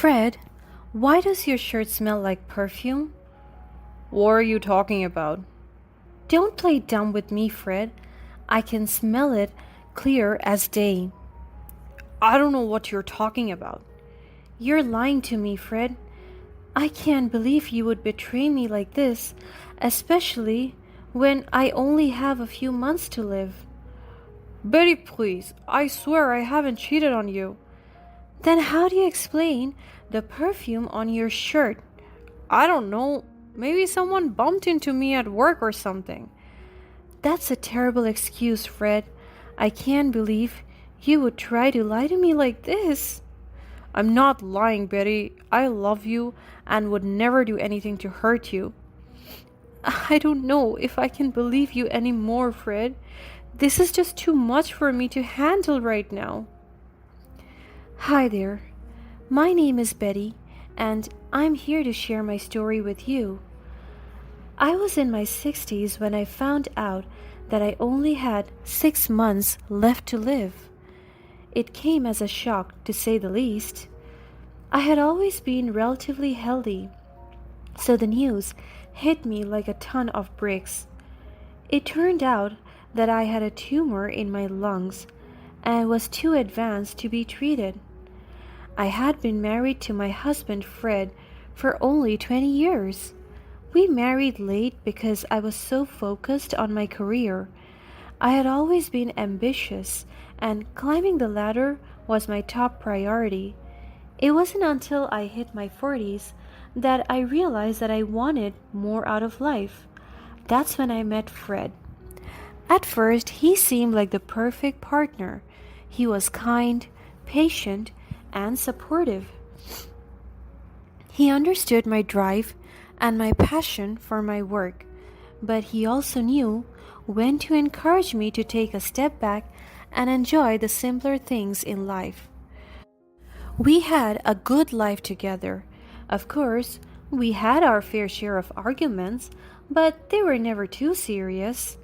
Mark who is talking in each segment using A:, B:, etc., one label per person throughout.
A: Fred, why does your shirt smell like perfume?
B: What are you talking about?
A: Don't play dumb with me, Fred. I can smell it clear as day.
B: I don't know what you're talking about.
A: You're lying to me, Fred. I can't believe you would betray me like this, especially when I only have a few months to live.
B: Betty, please, I swear I haven't cheated on you.
A: Then how do you explain the perfume on your shirt?
B: I don't know. Maybe someone bumped into me at work or something.
A: That's a terrible excuse, Fred. I can't believe you would try to lie to me like this.
B: I'm not lying, Betty. I love you and would never do anything to hurt you.
A: I don't know if I can believe you anymore, Fred. This is just too much for me to handle right now. Hi there. My name is Betty, and I'm here to share my story with you. I was in my 60s when I found out that I only had 6 months left to live. It came as a shock, to say the least. I had always been relatively healthy, so the news hit me like a ton of bricks. It turned out that I had a tumor in my lungs and was too advanced to be treated. I had been married to my husband Fred for only 20 years. We married late because I was so focused on my career. I had always been ambitious, and climbing the ladder was my top priority. It wasn't until I hit my 40s that I realized that I wanted more out of life. That's when I met Fred. At first, he seemed like the perfect partner. He was kind, patient, and supportive. He understood my drive and my passion for my work, but he also knew when to encourage me to take a step back and enjoy the simpler things in life. We had a good life together. Of course, we had our fair share of arguments, but they were never too serious.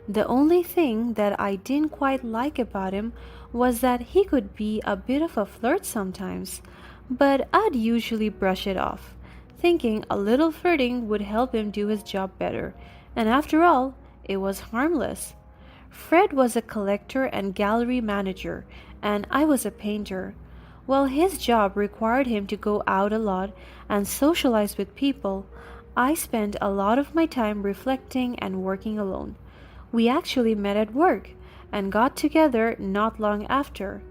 A: The only thing that I didn't quite like about him was that he could be a bit of a flirt sometimes, but I'd usually brush it off, thinking a little flirting would help him do his job better, and after all, it was harmless. Fred was a collector and gallery manager, and I was a painter. While his job required him to go out a lot and socialize with people, I spent a lot of my time reflecting and working alone. We actually met at work and got together not long after.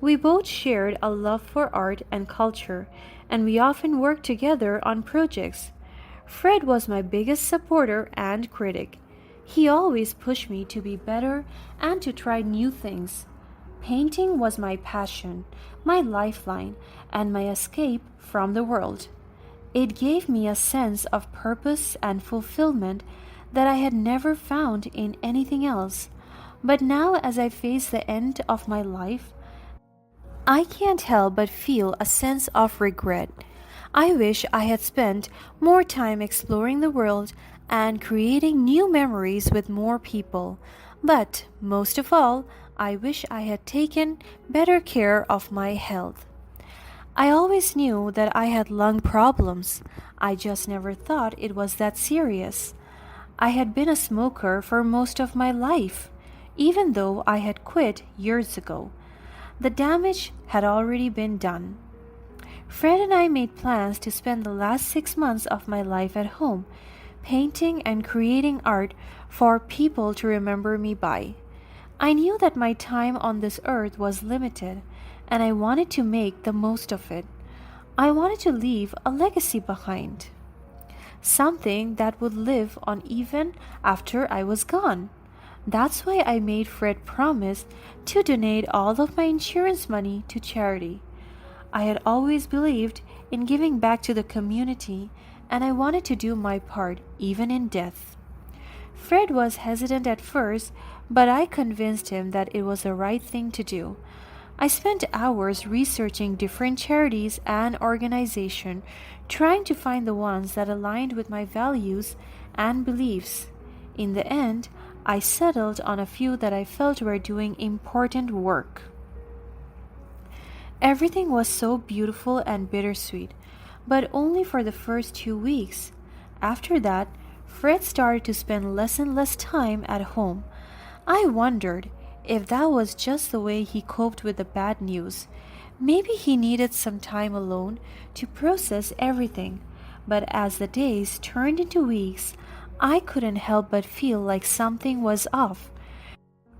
A: We both shared a love for art and culture, and we often worked together on projects. Fred was my biggest supporter and critic. He always pushed me to be better and to try new things. Painting was my passion, my lifeline, and my escape from the world. It gave me a sense of purpose and fulfillment that I had never found in anything else. But now, as I face the end of my life, I can't help but feel a sense of regret. I wish I had spent more time exploring the world and creating new memories with more people. But most of all, I wish I had taken better care of my health. I always knew that I had lung problems. I just never thought it was that serious. I had been a smoker for most of my life, even though I had quit years ago. The damage had already been done. Fred and I made plans to spend the last 6 months of my life at home, painting and creating art for people to remember me by. I knew that my time on this earth was limited, and I wanted to make the most of it. I wanted to leave a legacy behind, something that would live on even after I was gone. That's why I made Fred promise to donate all of my insurance money to charity. I had always believed in giving back to the community, and I wanted to do my part even in death. Fred was hesitant at first, but I convinced him that it was the right thing to do. I spent hours researching different charities and organizations, trying to find the ones that aligned with my values and beliefs. In the end, I settled on a few that I felt were doing important work. Everything was so beautiful and bittersweet, but only for the first 2 weeks. After that, Fred started to spend less and less time at home. I wondered if that was just the way he coped with the bad news. Maybe he needed some time alone to process everything. But as the days turned into weeks, I couldn't help but feel like something was off.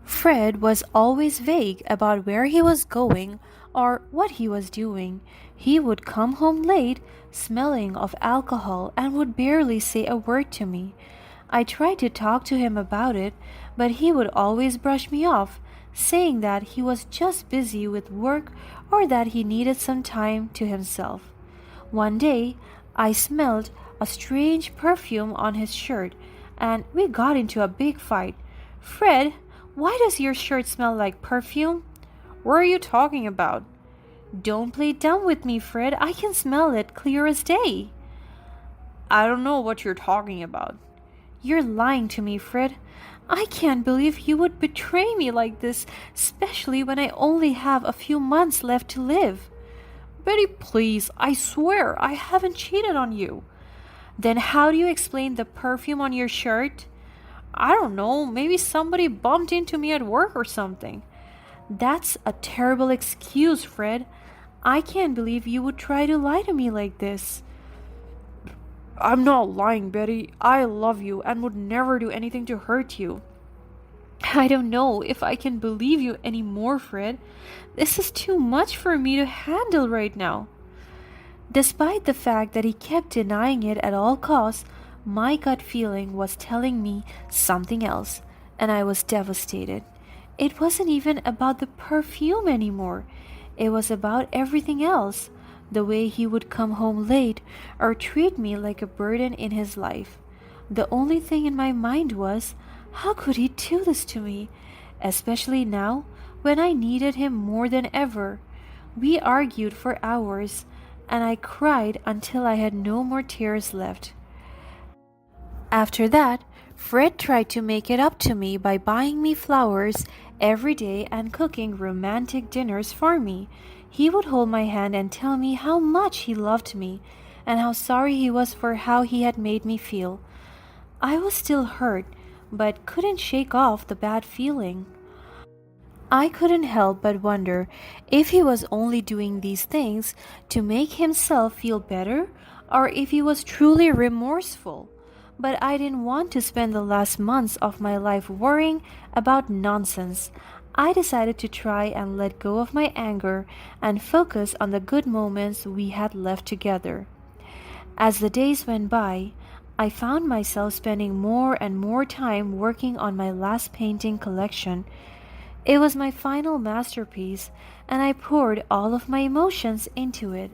A: Fred was always vague about where he was going or what he was doing. He would come home late, smelling of alcohol, and would barely say a word to me. I tried to talk to him about it, but he would always brush me off, saying that he was just busy with work or that he needed some time to himself. One day, I smelled a strange perfume on his shirt, and we got into a big fight. Fred, why does your shirt smell like perfume? What are you talking about? Don't play dumb with me, Fred. I can smell it clear as day. I don't know what you're talking about. You're lying to me, Fred. I can't believe you would betray me like this, especially when I only have a few months left to live. Betty, please, I swear I haven't cheated on you. Then how do you explain the perfume on your shirt? I don't know, maybe somebody bumped into me at work or something. That's a terrible excuse, Fred. I can't believe you would try to lie to me like this. I'm not lying, Betty. I love you and would never do anything to hurt you. I don't know if I can believe you anymore, Fred. This is too much for me to handle right now. Despite the fact that he kept denying it at all costs, my gut feeling was telling me something else, and I was devastated. It wasn't even about the perfume anymore. It was about everything else. The way he would come home late or treat me like a burden in his life. The only thing in my mind was, how could he do this to me? Especially now, when I needed him more than ever. We argued for hours, and I cried until I had no more tears left. After that, Fred tried to make it up to me by buying me flowers every day and cooking romantic dinners for me. He would hold my hand and tell me how much he loved me and how sorry he was for how he had made me feel. I was still hurt, but couldn't shake off the bad feeling. I couldn't help but wonder if he was only doing these things to make himself feel better or if he was truly remorseful. But I didn't want to spend the last months of my life worrying about nonsense. I decided to try and let go of my anger and focus on the good moments we had left together. As the days went by, I found myself spending more and more time working on my last painting collection. It was my final masterpiece, and I poured all of my emotions into it.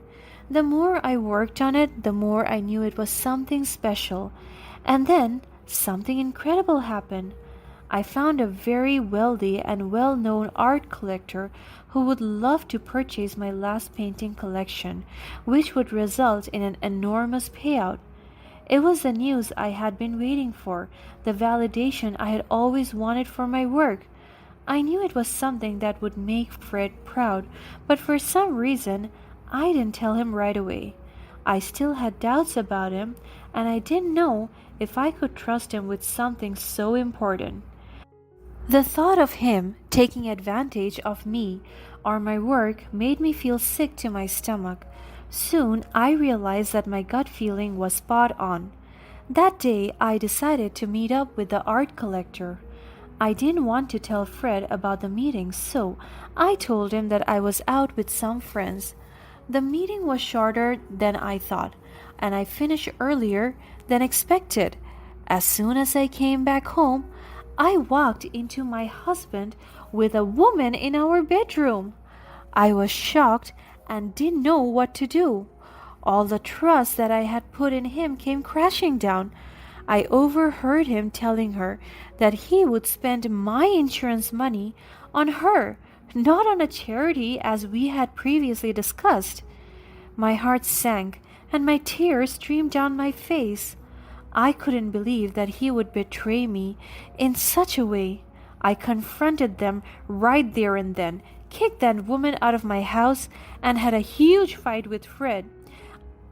A: The more I worked on it, the more I knew it was something special. And then something incredible happened. I found a very wealthy and well-known art collector who would love to purchase my last painting collection, which would result in an enormous payout. It was the news I had been waiting for, the validation I had always wanted for my work. I knew it was something that would make Fred proud, but for some reason, I didn't tell him right away. I still had doubts about him, and I didn't know if I could trust him with something so important. The thought of him taking advantage of me or my work made me feel sick to my stomach. Soon I realized that my gut feeling was spot on. That day I decided to meet up with the art collector. I didn't want to tell Fred about the meeting, so I told him that I was out with some friends. The meeting was shorter than I thought, and I finished earlier than expected. As soon as I came back home, I walked into my husband with a woman in our bedroom. I was shocked and didn't know what to do. All the trust that I had put in him came crashing down. I overheard him telling her that he would spend my insurance money on her, not on a charity as we had previously discussed. My heart sank and my tears streamed down my face. I couldn't believe that he would betray me in such a way. I confronted them right there and then, kicked that woman out of my house, and had a huge fight with Fred.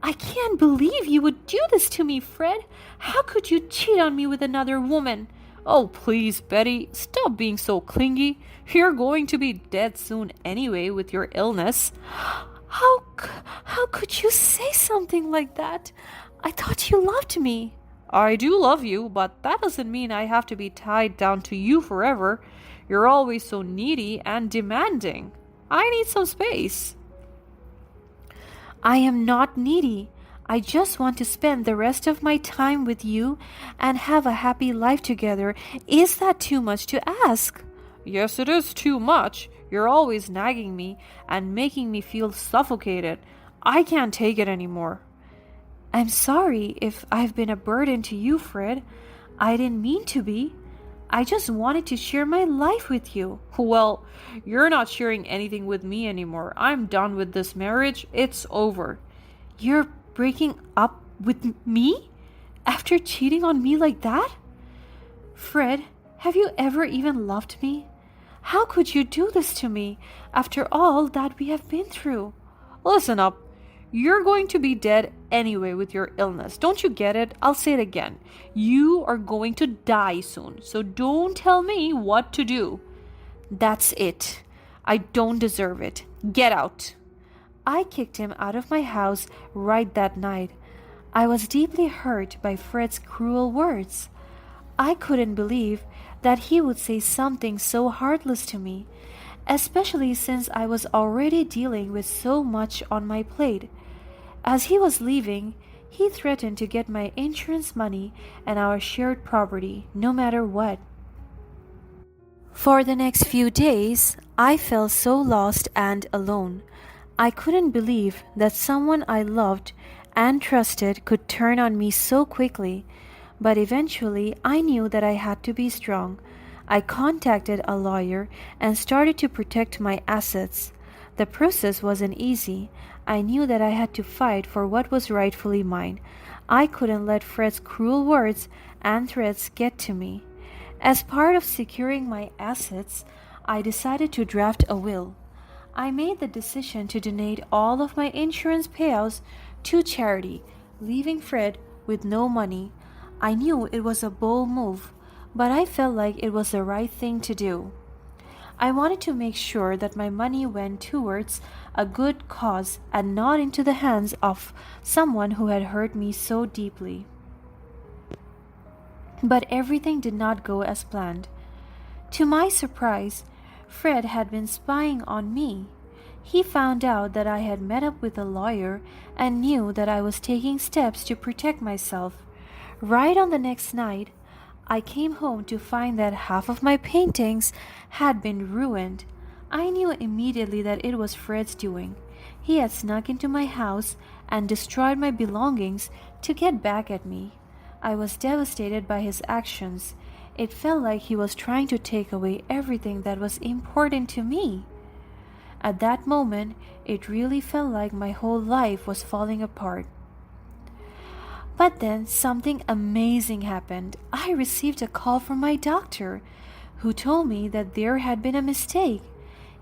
A: I can't believe you would do this to me, Fred. How could you cheat on me with another woman?
B: Oh, please, Betty, stop being so clingy. You're going to be dead soon anyway with your illness.
A: How could you say something like that? I thought you loved me.
B: I do love you, but that doesn't mean I have to be tied down to you forever. You're always so needy and demanding. I need some space.
A: I am not needy. I just want to spend the rest of my time with you and have a happy life together. Is that too much to ask?
B: Yes, it is too much. You're always nagging me and making me feel suffocated. I can't take it anymore.
A: I'm sorry if I've been a burden to you, Fred. I didn't mean to be. I just wanted to share my life with you.
B: Well, you're not sharing anything with me anymore. I'm done with this marriage. It's over.
A: You're breaking up with me? After cheating on me like that? Fred, have you ever even loved me? How could you do this to me after all that we have been through?
B: Listen up. You're going to be dead anyway with your illness. Don't you get it? I'll say it again. You are going to die soon. So don't tell me what to do.
A: That's it.
B: I don't deserve it. Get out.
A: I kicked him out of my house right that night. I was deeply hurt by Fred's cruel words. I couldn't believe that he would say something so heartless to me, especially since I was already dealing with so much on my plate. As he was leaving, he threatened to get my insurance money and our shared property, no matter what. For the next few days, I felt so lost and alone. I couldn't believe that someone I loved and trusted could turn on me so quickly, but eventually I knew that I had to be strong. I contacted a lawyer and started to protect my assets. The process wasn't easy. I knew that I had to fight for what was rightfully mine. I couldn't let Fred's cruel words and threats get to me. As part of securing my assets, I decided to draft a will. I made the decision to donate all of my insurance payouts to charity, leaving Fred with no money. I knew it was a bold move, but I felt like it was the right thing to do. I wanted to make sure that my money went towards a good cause and not into the hands of someone who had hurt me so deeply. But everything did not go as planned. To my surprise, Fred had been spying on me. He found out that I had met up with a lawyer and knew that I was taking steps to protect myself. Right on the next night, I came home to find that half of my paintings had been ruined. I knew immediately that it was Fred's doing. He had snuck into my house and destroyed my belongings to get back at me. I was devastated by his actions. It felt like he was trying to take away everything that was important to me. At that moment, it really felt like my whole life was falling apart. But then something amazing happened. I received a call from my doctor, who told me that there had been a mistake.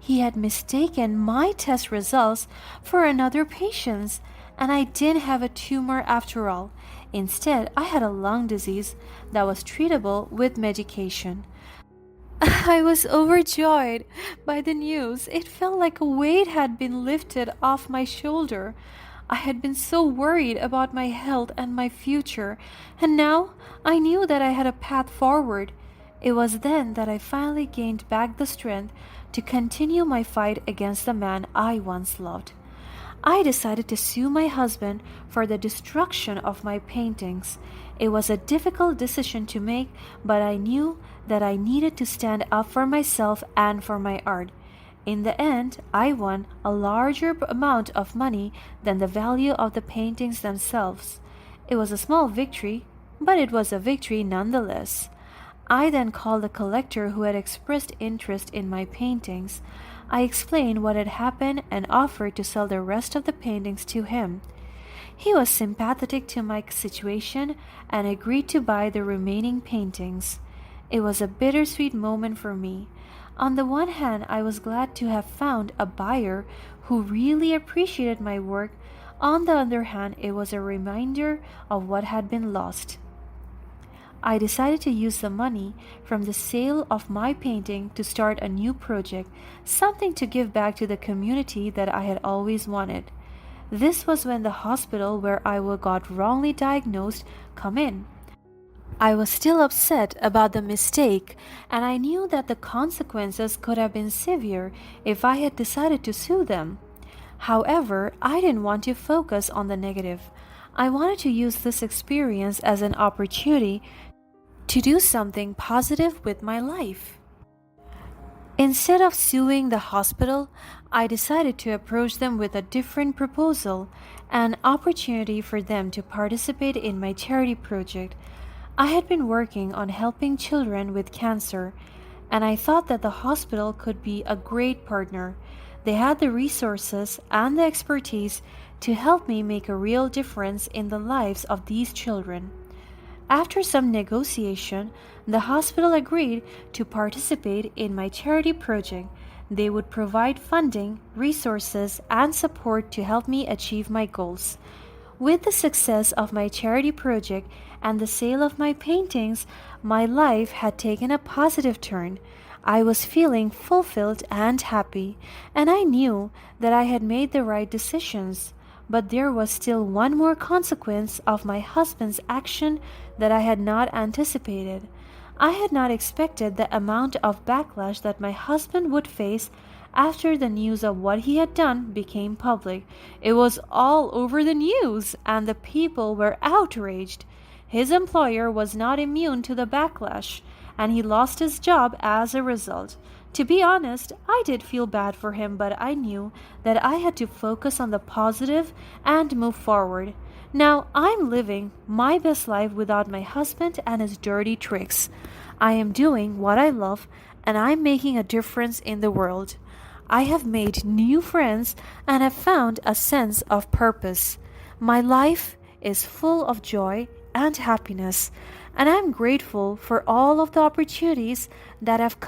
A: He had mistaken my test results for another patient's, and I didn't have a tumor after all. Instead, I had a lung disease that was treatable with medication. I was overjoyed by the news. It felt like a weight had been lifted off my shoulder. I had been so worried about my health and my future, and now I knew that I had a path forward. It was then that I finally gained back the strength to continue my fight against the man I once loved. I decided to sue my husband for the destruction of my paintings. It was a difficult decision to make, but I knew that I needed to stand up for myself and for my art. In the end, I won a larger amount of money than the value of the paintings themselves. It was a small victory, but it was a victory nonetheless. I then called the collector who had expressed interest in my paintings. I explained what had happened and offered to sell the rest of the paintings to him. He was sympathetic to my situation and agreed to buy the remaining paintings. It was a bittersweet moment for me. On the one hand, I was glad to have found a buyer who really appreciated my work. On the other hand, it was a reminder of what had been lost. I decided to use the money from the sale of my painting to start a new project, something to give back to the community that I had always wanted. This was when the hospital where I got wrongly diagnosed come in. I was still upset about the mistake, and I knew that the consequences could have been severe if I had decided to sue them. However, I didn't want to focus on the negative. I wanted to use this experience as an opportunity to do something positive with my life. Instead of suing the hospital, I decided to approach them with a different proposal, an opportunity for them to participate in my charity project. I had been working on helping children with cancer, and I thought that the hospital could be a great partner. They had the resources and the expertise to help me make a real difference in the lives of these children. After some negotiation, the hospital agreed to participate in my charity project. They would provide funding, resources, and support to help me achieve my goals. With the success of my charity project and the sale of my paintings, my life had taken a positive turn. I was feeling fulfilled and happy, and I knew that I had made the right decisions. But there was still one more consequence of my husband's action that I had not anticipated. I had not expected the amount of backlash that my husband would face after the news of what he had done became public. It was all over the news, and the people were outraged. His employer was not immune to the backlash, and he lost his job as a result. To be honest, I did feel bad for him, but I knew that I had to focus on the positive and move forward. Now I'm living my best life without my husband and his dirty tricks. I am doing what I love, and I'm making a difference in the world. I have made new friends and have found a sense of purpose. My life is full of joy and happiness, and I'm grateful for all of the opportunities that have come